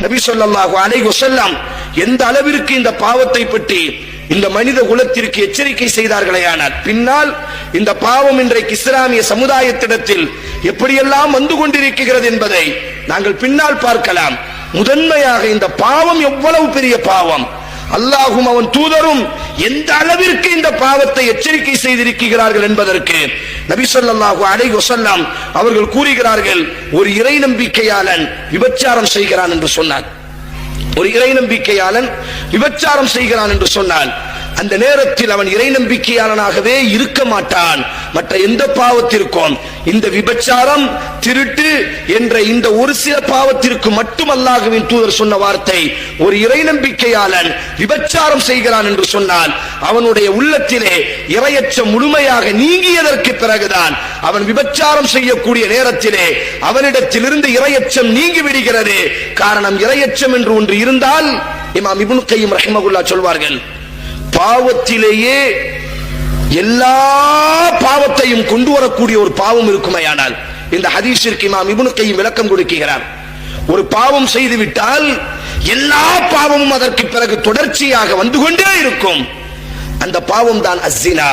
நபி ஸல்லல்லாஹு அலைஹி வஸல்லம் எந்த அளவிற்கு இந்த பாவத்தை பற்றி இந்த மனித குலத்திற்கு எச்சரிக்கை செய்தார்களேயானால், பின்னால் இந்த பாவம் இன்றைக்கு இஸ்லாமிய சமுதாயத்திடத்தில் எப்படியெல்லாம் வந்து கொண்டிருக்கிறது என்பதை நாங்கள் பின்னால் பார்க்கலாம். முதன்மையாக இந்த பாவம் எவ்வளவு பெரிய பாவம், அல்லாஹும் அவன் தூதரும் எந்த அளவிற்கு இந்த பாவத்தை எச்சரிக்கை செய்திருக்கிறார்கள் என்பதற்கு நபி ஸல்லல்லாஹு அலைஹி வஸல்லம் அவர்கள் கூறுகிறார்கள், ஒரு இறை நம்பிக்கையாளன் விபச்சாரம் செய்கிறான் என்று சொன்னார். ஒரு இறை நம்பிக்கையாளன் விபச்சாரம் செய்கிறான் என்று சொன்னால் அந்த நேரத்தில் அவன் இறை நம்பிக்கையாளனாகவே இருக்க மாட்டான். மற்ற எந்த பாவத்திற்கும் இந்த விபச்சாரம், திருட்டு என்ற இந்த ஒரு சில பாவத்திற்கு மட்டும் அல்லாஹ்வின் தூதர் சொன்ன வார்த்தை, ஒரு இறை நம்பிக்கையாளன் விபச்சாரம் செய்கிறான் என்று சொன்னால் அவனுடைய உள்ளத்திலே இறையச்சம் முழுமையாக நீங்கியதற்கு பிறகுதான் அவன் விபச்சாரம் செய்யக்கூடிய நேரத்திலே அவனிடத்திலிருந்து இறையச்சம் நீங்கி விடுகிறது. காரணம், இறையச்சம் என்று ஒன்று இருந்தால், இமாம் இப்னு கய்யிம் ரஹிமஹுல்லாஹ் சொல்வார்கள், பாவத்திலேயே எல்லா பாவத்தையும் கொண்டு வரக்கூடிய ஒரு பாவம் இருக்குமையானால், இந்த ஹதீஸிற்கு இமாம் இப்னு கய்யிம் விளக்கம் கொடுக்கிறார். ஒரு பாவம் செய்து விட்டால் எல்லா பாவமும் அதற்கு பிறகு தொடர்ச்சியாக வந்து கொண்டே இருக்கும். அந்த பாவம் தான் அஸ்ஸினா.